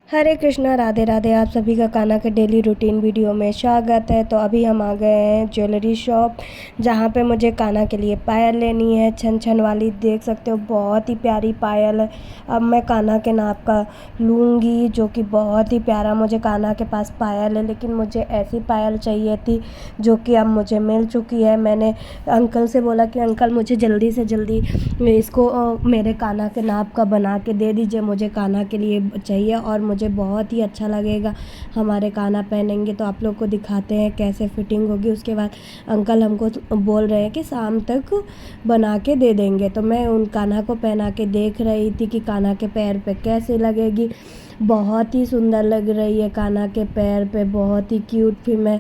हरे कृष्णा, राधे राधे। आप सभी का कान्हा के डेली रूटीन वीडियो में स्वागत है। तो अभी हम आ गए हैं ज्वेलरी शॉप, जहाँ पे मुझे कान्हा के लिए पायल लेनी है, छन छन वाली। देख सकते हो बहुत ही प्यारी पायल है। अब मैं कान्हा के नाप का लूँगी, जो कि बहुत ही प्यारा मुझे कान्हा के पास पायल है। लेकिन मुझे ऐसी पायल चाहिए थी जो कि अब मुझे मिल चुकी है। मैंने अंकल से बोला कि अंकल मुझे जल्दी से जल्दी इसको मेरे कान्हा के नाप का बना के दे दीजिए, मुझे कान्हा के लिए चाहिए और मुझे बहुत ही अच्छा लगेगा। हमारे कान्हा पहनेंगे तो आप लोग को दिखाते हैं कैसे फिटिंग होगी। उसके बाद अंकल हमको बोल रहे हैं कि शाम तक बना के दे देंगे। तो मैं उन कान्हा को पहना के देख रही थी कि कान्हा के पैर पे कैसे लगेगी। बहुत ही सुंदर लग रही है कान्हा के पैर पे, बहुत ही क्यूट। फिर मैं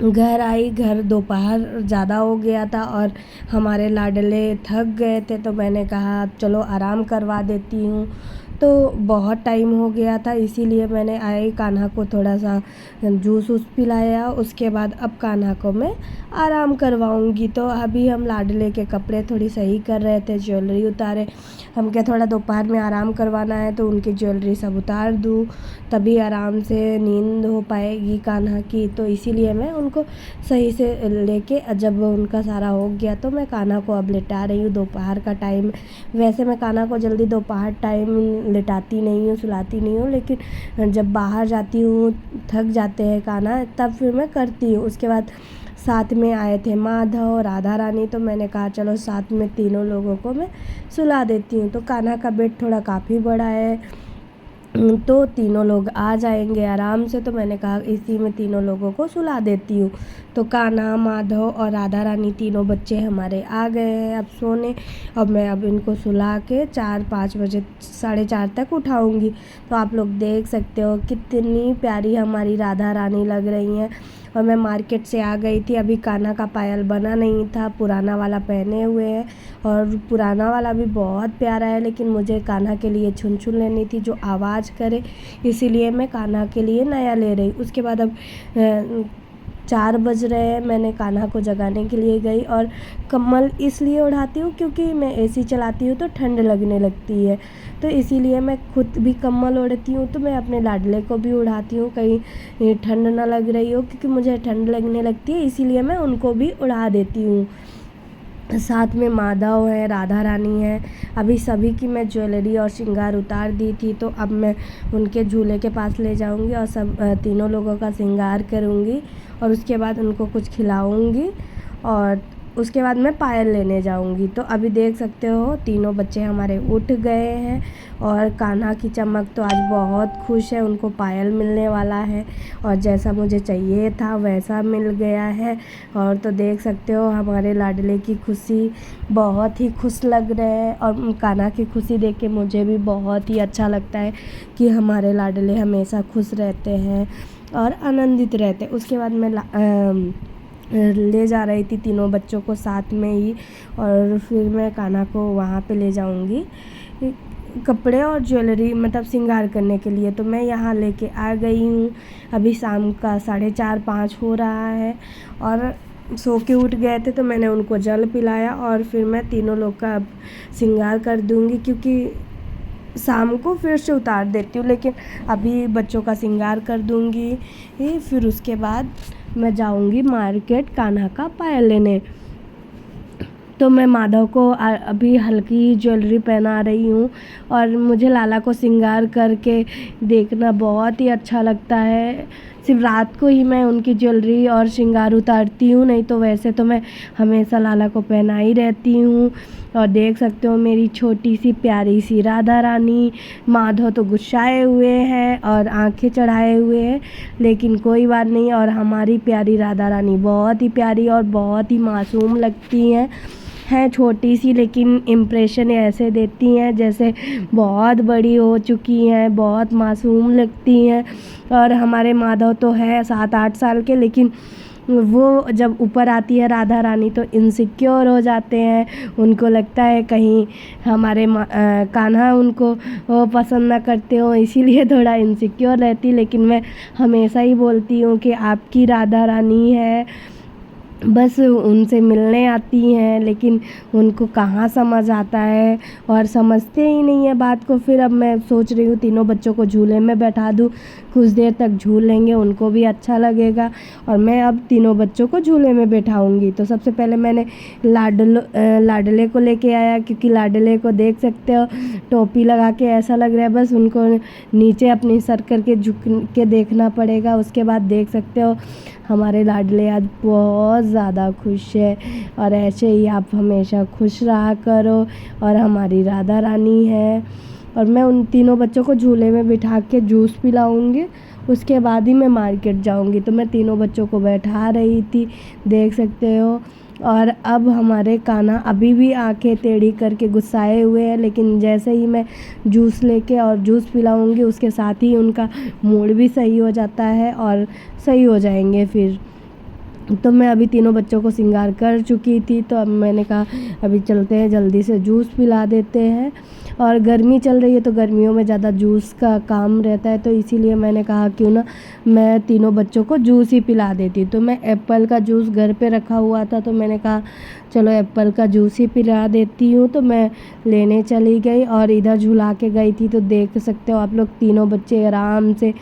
घर आई, घर दोपहर ज़्यादा हो गया था और हमारे लाडले थक गए थे। तो मैंने कहा अब चलो आराम करवा देती हूँ। तो बहुत टाइम हो गया था, इसीलिए मैंने आई कान्हा को थोड़ा सा जूस वूस पिलाया। उसके बाद अब कान्हा को मैं आराम करवाऊँगी। तो अभी हम लाडले के कपड़े थोड़ी सही कर रहे थे, ज्वेलरी उतारे। हम क्या थोड़ा दोपहर में आराम करवाना है तो उनकी ज्वेलरी सब उतार दूँ, तभी आराम से नींद हो पाएगी कान्हा की। तो इसीलिए मैं उनको सही से लेके जब उनका सारा हो गया तो मैं कान्हा को अब लिटा रही हूँ। दोपहर का टाइम, वैसे मैं कान्हा को जल्दी दोपहर टाइम लिटाती नहीं हूँ, सुलाती नहीं हूँ, लेकिन जब बाहर जाती हूँ, थक जाते हैं कान्हा, तब फिर मैं करती हूँ। उसके बाद साथ में आए थे माधव, राधा रानी, तो मैंने कहा चलो साथ में तीनों लोगों को मैं सुला देती हूँ। तो कान्हा का बेड थोड़ा काफ़ी बड़ा है, तो तीनों लोग आ जाएंगे आराम से। तो मैंने कहा इसी में तीनों लोगों को सुला देती हूँ। तो कान्हा, माधव और राधा रानी तीनों बच्चे हमारे आ गए हैं अब सोने। अब मैं इनको सुला के 4-5 बजे, 4:30 तक उठाऊँगी। तो आप लोग देख सकते हो कितनी प्यारी हमारी राधा रानी लग रही हैं। और मैं मार्केट से आ गई थी, अभी कान्हा का पायल बना नहीं था, पुराना वाला पहने हुए हैं। और पुराना वाला भी बहुत प्यारा है, लेकिन मुझे कान्हा के लिए छुन छुन लेनी थी जो आवाज़ करे, इसीलिए मैं कान्हा के लिए नया ले रही। उसके बाद अब 4 बज रहे हैं, मैंने कान्हा को जगाने के लिए गई। और कम्बल इसलिए उड़ाती हूँ क्योंकि मैं एसी चलाती हूँ तो ठंड लगने लगती है, तो इसीलिए मैं खुद भी कम्बल ओढ़ती हूँ। तो मैं अपने लाडले को भी उड़ाती हूँ, कहीं ठंड ना लग रही हो, क्योंकि मुझे ठंड लगने लगती है, इसीलिए मैं उनको भी उड़ा देती हूँ। साथ में माधव है, राधा रानी है। अभी सभी की मैं ज्वेलरी और श्रृंगार उतार दी थी, तो अब मैं उनके झूले के पास ले जाऊंगी और सब तीनों लोगों का श्रृंगार करूंगी। और उसके बाद उनको कुछ खिलाऊंगी और उसके बाद मैं पायल लेने जाऊंगी। तो अभी देख सकते हो तीनों बच्चे हमारे उठ गए हैं और कान्हा की चमक तो आज बहुत खुश है, उनको पायल मिलने वाला है और जैसा मुझे चाहिए था वैसा मिल गया है। और तो देख सकते हो हमारे लाडले की खुशी, बहुत ही खुश लग रहे हैं। और कान्हा की खुशी देख के मुझे भी बहुत ही अच्छा लगता है कि हमारे लाडले हमेशा खुश रहते हैं और आनंदित रहते हैं। उसके बाद मैं ले जा रही थी तीनों बच्चों को साथ में ही, और फिर मैं कान्हा को वहाँ पे ले जाऊँगी कपड़े और ज्वेलरी, मतलब श्रृंगार करने के लिए। तो मैं यहाँ लेके आ गई हूँ। अभी शाम का 4:30-5 हो रहा है और सो के उठ गए थे, तो मैंने उनको जल पिलाया और फिर मैं तीनों लोग का अब श्रृंगार कर दूँगी, क्योंकि शाम को फिर से उतार देती हूँ, लेकिन अभी बच्चों का श्रृंगार कर दूँगी। फिर उसके बाद मैं जाऊँगी मार्केट कान्हा का पायल लेने। तो मैं माधव को अभी हल्की ज्वेलरी पहना रही हूँ और मुझे लाला को श्रृंगार करके देखना बहुत ही अच्छा लगता है। सिर्फ रात को ही मैं उनकी ज्वेलरी और श्रृंगार उतारती हूँ, नहीं तो वैसे तो मैं हमेशा लाला को पहना ही रहती हूँ। और देख सकते हो मेरी छोटी सी प्यारी सी राधा रानी। माधव तो गुस्साए हुए हैं और आंखें चढ़ाए हुए हैं, लेकिन कोई बात नहीं। और हमारी प्यारी राधा रानी बहुत ही प्यारी और बहुत ही मासूम लगती हैं छोटी सी, लेकिन इम्प्रेशन ऐसे देती हैं जैसे बहुत बड़ी हो चुकी हैं, बहुत मासूम लगती हैं। और हमारे माधव तो है 7-8 साल के, लेकिन वो जब ऊपर आती है राधा रानी तो इनसिक्योर हो जाते हैं। उनको लगता है कहीं हमारे कान्हा उनको पसंद ना करते हो, इसीलिए थोड़ा इनसिक्योर रहती। लेकिन मैं हमेशा ही बोलती हूँ कि आपकी राधा रानी है बस उनसे मिलने आती हैं, लेकिन उनको कहाँ समझ आता है और समझते ही नहीं है बात को। फिर अब मैं सोच रही हूँ तीनों बच्चों को झूले में बैठा दूँ, कुछ देर तक झूल लेंगे, उनको भी अच्छा लगेगा और मैं अब तीनों बच्चों को झूले में बैठाऊँगी। तो सबसे पहले मैंने लाडले को लेके आया, क्योंकि लाडले को देख सकते हो टोपी लगा के ऐसा लग रहा है बस उनको नीचे अपनी सर करके झुक के देखना पड़ेगा। उसके बाद देख सकते हो हमारे लाडले आज बहुत ज़्यादा खुश है और ऐसे ही आप हमेशा खुश रहा करो। और हमारी राधा रानी है और मैं उन तीनों बच्चों को झूले में बिठा के जूस पिलाऊंगी, उसके बाद ही मैं मार्केट जाऊंगी। तो मैं तीनों बच्चों को बैठा रही थी, देख सकते हो। और अब हमारे कान्हा अभी भी आंखें टेढ़ी करके गुस्साए हुए हैं, लेकिन जैसे ही मैं जूस लेके और जूस पिलाऊंगी उसके साथ ही उनका मूड भी सही हो जाता है और सही हो जाएंगे फिर। तो मैं अभी तीनों बच्चों को श्रृंगार कर चुकी थी, तो अब मैंने कहा अभी चलते हैं, जल्दी से जूस पिला देते हैं। और गर्मी चल रही है तो गर्मियों में ज़्यादा जूस का काम रहता है, तो इसीलिए मैंने कहा क्यों ना मैं तीनों बच्चों को जूस ही पिला देती। तो मैं एप्पल का जूस घर पे रखा हुआ था, तो मैंने कहा चलो एप्पल का जूस ही पिला देती हूँ। तो मैं लेने चली गई और इधर झुला के गई थी, तो देख सकते हो आप लोग तीनों बच्चे आराम से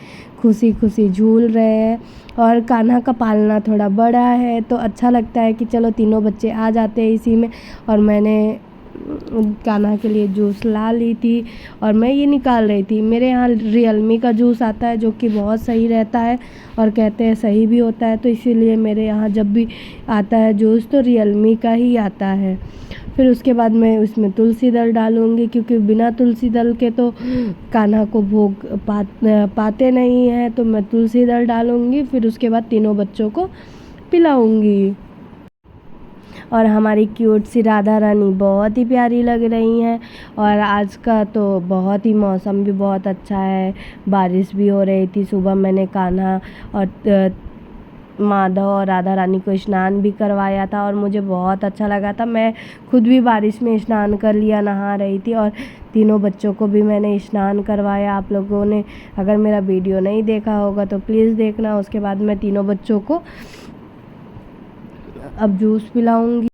खुशी खुशी झूल रहे हैं। और कान्हा का पालना थोड़ा बड़ा है तो अच्छा लगता है कि चलो तीनों बच्चे आ जाते हैं इसी में। और मैंने कान्हा के लिए जूस ला ली थी और मैं ये निकाल रही थी। मेरे यहाँ रियलमी का जूस आता है जो कि बहुत सही रहता है और कहते हैं सही भी होता है, तो इसीलिए मेरे यहाँ जब भी आता है जूस तो रियलमी का ही आता है। फिर उसके बाद मैं उसमें तुलसी दल डालूँगी, क्योंकि बिना तुलसी दल के तो कान्हा को भोग पाते नहीं हैं, तो मैं तुलसी दल डालूँगी। फिर उसके बाद तीनों बच्चों को पिलाऊँगी। और हमारी क्यूट सी राधा रानी बहुत ही प्यारी लग रही हैं। और आज का तो बहुत ही मौसम भी बहुत अच्छा है, बारिश भी हो रही थी। सुबह मैंने कान्हा और माधव और राधा रानी को स्नान भी करवाया था और मुझे बहुत अच्छा लगा था। मैं खुद भी बारिश में स्नान कर लिया, नहा रही थी और तीनों बच्चों को भी मैंने स्नान करवाया। आप लोगों ने अगर मेरा वीडियो नहीं देखा होगा तो प्लीज़ देखना। उसके बाद मैं तीनों बच्चों को अब जूस पिलाऊंगी।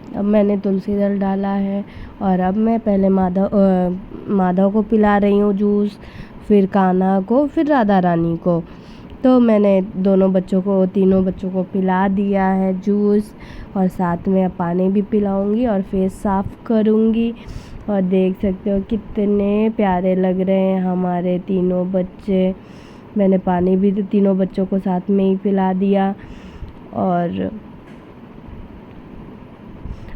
अब मैंने तुलसी दल डाला है और अब मैं पहले माधव को पिला रही हूँ जूस, फिर कान्हा को, फिर राधा रानी को। तो मैंने तीनों बच्चों को पिला दिया है जूस और साथ में अब पानी भी पिलाऊंगी और फेस साफ़ करूंगी। और देख सकते हो कितने प्यारे लग रहे हैं हमारे तीनों बच्चे। मैंने पानी भी तीनों बच्चों को साथ में ही पिला दिया। और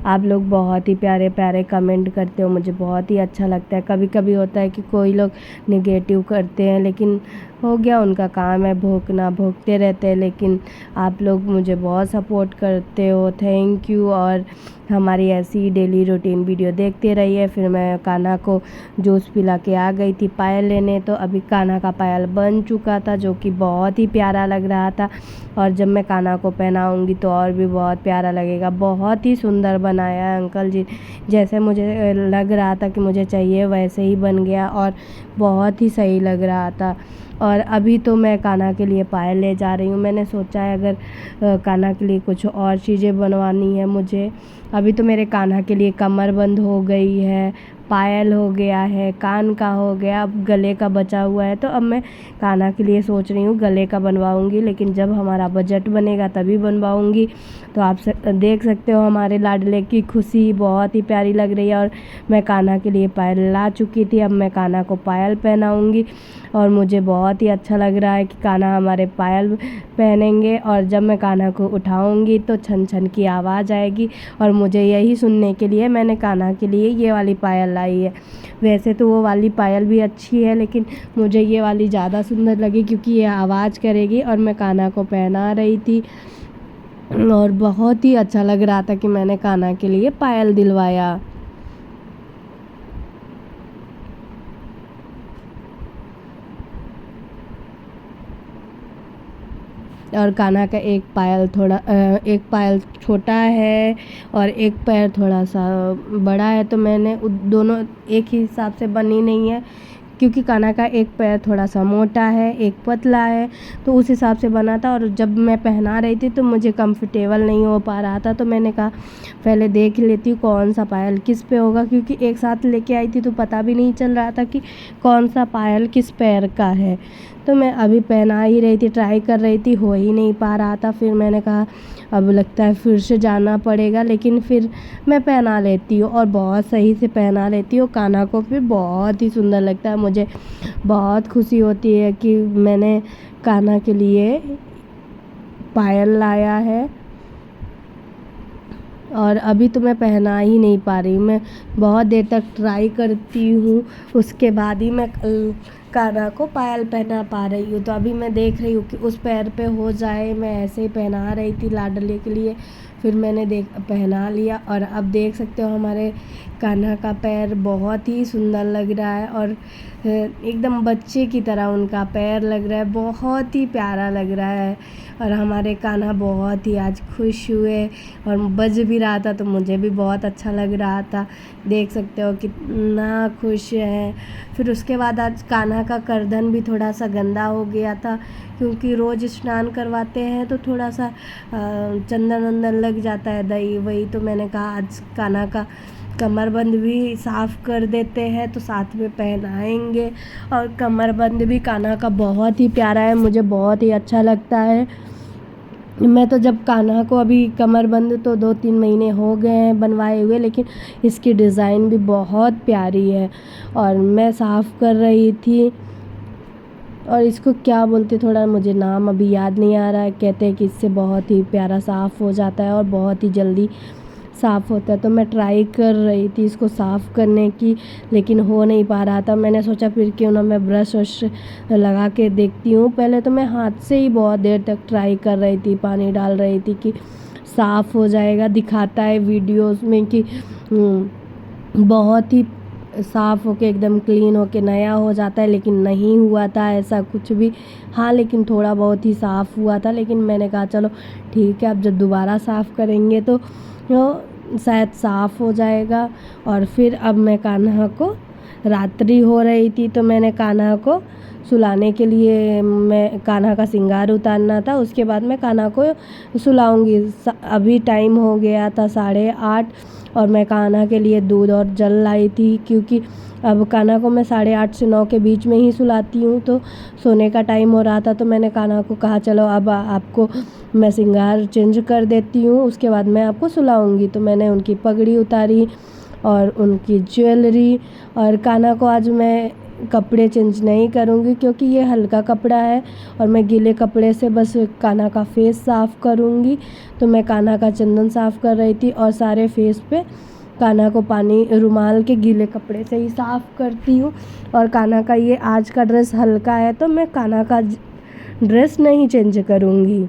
आप लोग बहुत ही प्यारे प्यारे कमेंट करते हो, मुझे बहुत ही अच्छा लगता है। कभी कभी होता है कि कोई लोग नेगेटिव करते हैं, लेकिन हो गया, उनका काम है भोंकना, भोंकते रहते हैं। लेकिन आप लोग मुझे बहुत सपोर्ट करते हो, थैंक यू। और हमारी ऐसी डेली रूटीन वीडियो देखते रहिए। फिर मैं कान्हा को जूस पिला के आ गई थी पायल लेने, तो अभी कान्हा का पायल बन चुका था जो कि बहुत ही प्यारा लग रहा था। और जब मैं कान्हा को पहनाऊँगी तो और भी बहुत प्यारा लगेगा। बहुत ही सुंदर बनाया है अंकल जी, जैसे मुझे लग रहा था कि मुझे चाहिए वैसे ही बन गया और बहुत ही सही लग रहा था। और अभी तो मैं कान्हा के लिए पायल ले जा रही हूँ। मैंने सोचा है अगर कान्हा के लिए कुछ और चीज़ें बनवानी है मुझे। अभी तो मेरे कान्हा के लिए कमरबंद हो गई है, पायल हो गया है, कान का हो गया, अब गले का बचा हुआ है। तो अब मैं कान्हा के लिए सोच रही हूँ गले का बनवाऊँगी, लेकिन जब हमारा बजट बनेगा तभी बनवाऊँगी। तो आप देख सकते हो हमारे लाडले की खुशी बहुत ही प्यारी लग रही है। और मैं कान्हा के लिए पायल ला चुकी थी, अब मैं कान्हा को पायल पहनाऊँगी। और मुझे बहुत ही अच्छा लग रहा है कि कान्हा हमारे पायल पहनेंगे। और जब मैं कान्हा को उठाऊँगी तो छन छन की आवाज़ आएगी और मुझे यही सुनने के लिए मैंने कान्हा के लिए ये वाली पायल लाई है। वैसे तो वो वाली पायल भी अच्छी है, लेकिन मुझे ये वाली ज़्यादा सुंदर लगी क्योंकि ये आवाज़ करेगी। और मैं कान्हा को पहना रही थी और बहुत ही अच्छा लग रहा था कि मैंने कान्हा के लिए पायल दिलवाया। और कान्हा का एक पायल छोटा है और एक पैर थोड़ा सा बड़ा है, तो मैंने दोनों एक ही हिसाब से बनी नहीं है क्योंकि कान्हा का एक पैर थोड़ा सा मोटा है, एक पतला है, तो उस हिसाब से बना था। और जब मैं पहना रही थी तो मुझे कंफर्टेबल नहीं हो पा रहा था, तो मैंने कहा पहले देख लेती हूँ कौन सा पायल किस पे होगा, क्योंकि एक साथ लेके आई थी तो पता भी नहीं चल रहा था कि कौन सा पायल किस पैर का है। तो मैं अभी पहना ही रही थी, ट्राई कर रही थी, हो ही नहीं पा रहा था। फिर मैंने कहा अब लगता है फिर से जाना पड़ेगा, लेकिन फिर मैं पहना लेती हूँ और बहुत सही से पहना लेती हूँ। कान्हा को फिर बहुत ही सुंदर लगता है। मुझे बहुत खुशी होती है कि मैंने कान्हा के लिए पायल लाया है। और अभी तो मैं पहना ही नहीं पा रही, मैं बहुत देर तक ट्राई करती हूँ, उसके बाद ही मैं कान्हा को पायल पहना पा रही हूँ। तो अभी मैं देख रही हूँ कि उस पैर पे हो जाए। मैं ऐसे ही पहना रही थी लाडले के लिए, फिर मैंने पहना लिया। और अब देख सकते हो हमारे कान्हा का पैर बहुत ही सुंदर लग रहा है और एकदम बच्चे की तरह उनका पैर लग रहा है, बहुत ही प्यारा लग रहा है। और हमारे कान्हा बहुत ही आज खुश हुए और बज भी रहा था तो मुझे भी बहुत अच्छा लग रहा था। देख सकते हो कितना खुश है। फिर उसके बाद आज कान्हा का गर्दन भी थोड़ा सा गंदा हो गया था, क्योंकि रोज़ स्नान करवाते हैं तो थोड़ा सा चंदन वंदन लग जाता है, दही वही। तो मैंने कहा आज कान्हा का कमरबंद भी साफ़ कर देते हैं, तो साथ में पहनाएंगे। और कमरबंद भी कान्हा का बहुत ही प्यारा है, मुझे बहुत ही अच्छा लगता है। मैं तो जब कान्हा को अभी कमरबंद तो 2-3 महीने हो गए हैं बनवाए हुए, लेकिन इसकी डिज़ाइन भी बहुत प्यारी है। और मैं साफ़ कर रही थी, और इसको क्या बोलते थोड़ा मुझे नाम अभी याद नहीं आ रहा है। कहते हैं कि इससे बहुत ही प्यारा साफ़ हो जाता है और बहुत ही जल्दी साफ़ होता है। तो मैं ट्राई कर रही थी इसको साफ़ करने की, लेकिन हो नहीं पा रहा था। मैंने सोचा फिर क्यों ना मैं ब्रश वश लगा के देखती हूँ। पहले तो मैं हाथ से ही बहुत देर तक ट्राई कर रही थी, पानी डाल रही थी कि साफ़ हो जाएगा। दिखाता है वीडियोस में कि बहुत ही साफ़ होके एकदम क्लीन होके नया हो जाता है, लेकिन नहीं हुआ था ऐसा कुछ भी। हाँ, लेकिन थोड़ा बहुत ही साफ़ हुआ था। लेकिन मैंने कहा चलो ठीक है, अब जब दोबारा साफ़ करेंगे तो शायद साफ़ हो जाएगा। और फिर अब मैं कान्हा को, रात्रि हो रही थी तो मैंने कान्हा को सुलाने के लिए, मैं कान्हा का श्रृंगार उतारना था, उसके बाद मैं कान्हा को सुलाऊंगी। अभी टाइम हो गया था 8:30 और मैं कान्हा के लिए दूध और जल लाई थी, क्योंकि अब कान्हा को मैं 8:30 से 9 के बीच में ही सुलाती हूँ, तो सोने का टाइम हो रहा था। तो मैंने कान्हा को कहा चलो अब आपको मैं श्रृंगार चेंज कर देती हूँ, उसके बाद मैं आपको सुलाऊंगी। तो मैंने उनकी पगड़ी उतारी और उनकी ज्वेलरी। और कान्हा को आज मैं कपड़े चेंज नहीं करूँगी, क्योंकि ये हल्का कपड़ा है और मैं गीले कपड़े से बस कान्हा का फेस साफ़ करूँगी। तो मैं कान्हा का चंदन साफ़ कर रही थी और सारे फेस पे कान्हा को पानी रुमाल के गीले कपड़े से ही साफ़ करती हूँ। और कान्हा का ये आज का ड्रेस हल्का है, तो मैं कान्हा का ड्रेस नहीं चेंज करूँगी।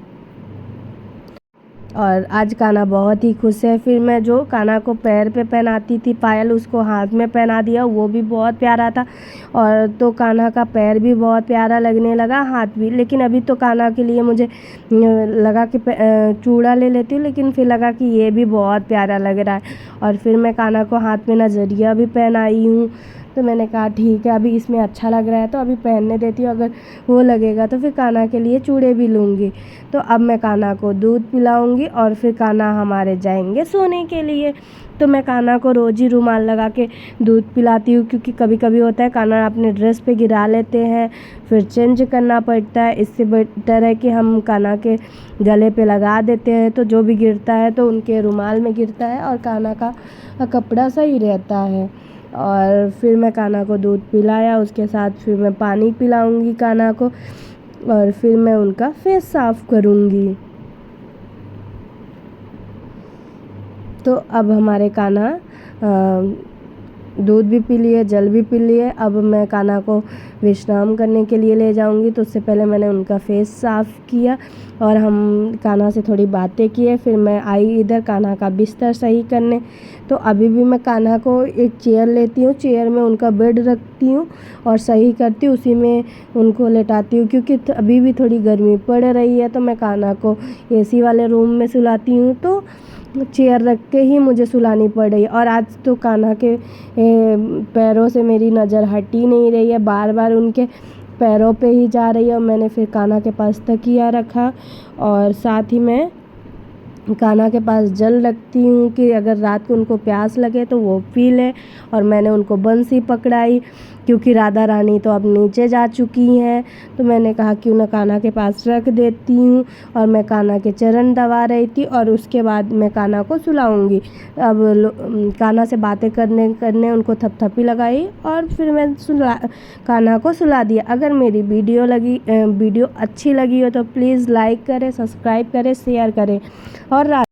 और आज कान्हा बहुत ही खुश है। फिर मैं जो कान्हा को पैर पे पहनाती थी पायल, उसको हाथ में पहना दिया, वो भी बहुत प्यारा था। और तो कान्हा का पैर भी बहुत प्यारा लगने लगा, हाथ भी। लेकिन अभी तो कान्हा के लिए मुझे लगा कि चूड़ा ले लेती हूँ, लेकिन फिर लगा कि ये भी बहुत प्यारा लग रहा है। और फिर मैं कान्हा को हाथ में नजरिया भी पहनाई हूँ। तो मैंने कहा ठीक है, अभी इसमें अच्छा लग रहा है तो अभी पहनने देती हूँ, अगर वो लगेगा तो फिर कान्हा के लिए चूड़े भी लूँगी। तो अब मैं कान्हा को दूध पिलाऊंगी और फिर कान्हा हमारे जाएंगे सोने के लिए। तो मैं कान्हा को रोज़ ही रुमाल लगा के दूध पिलाती हूँ, क्योंकि कभी कभी होता है कान्हा अपने ड्रेस पे गिरा लेते हैं, फिर चेंज करना पड़ता है। इससे बेटर है कि हम कान्हा के गले पे लगा देते हैं, तो जो भी गिरता है तो उनके रुमाल में गिरता है और कान्हा का कपड़ा सही रहता है। और फिर मैं कान्हा को दूध पिलाया, उसके साथ फिर मैं पानी पिलाऊंगी कान्हा को, और फिर मैं उनका फेस साफ़ करूंगी। तो अब हमारे कान्हा दूध भी पी लिए, जल भी पी लिए। अब मैं कान्हा को विश्राम करने के लिए ले जाऊंगी। तो उससे पहले मैंने उनका फेस साफ़ किया और हम कान्हा से थोड़ी बातें किए। फिर मैं आई इधर कान्हा का बिस्तर सही करने। तो अभी भी मैं कान्हा को एक चेयर लेती हूँ, चेयर में उनका बेड रखती हूँ और सही करती हूँ, उसी में उनको लेटाती हूँ, क्योंकि अभी भी थोड़ी गर्मी पड़ रही है। तो मैं कान्हा को एसी वाले रूम में सुलाती हूँ, तो चेयर रख के ही मुझे सुलानी पड़ रही है। और आज तो कान्हा के पैरों से मेरी नज़र हट ही नहीं रही है, बार बार उनके पैरों पे ही जा रही है। और मैंने फिर कान्हा के पास तकिया रखा और साथ ही मैं कान्हा के पास जल रखती हूँ कि अगर रात को उनको प्यास लगे तो वो पी लें। और मैंने उनको बंसी पकड़ाई क्योंकि राधा रानी तो अब नीचे जा चुकी हैं, तो मैंने कहा क्यों ना कान्हा के पास रख देती हूँ। और मैं कान्हा के चरण दबा रही थी और उसके बाद मैं कान्हा को सुलाऊंगी। अब कान्हा से बातें करने करने उनको थपथपी लगाई और फिर मैं कान्हा को सुला दिया। अगर मेरी वीडियो अच्छी लगी हो तो प्लीज़ लाइक करें, सब्सक्राइब करें, शेयर करें। और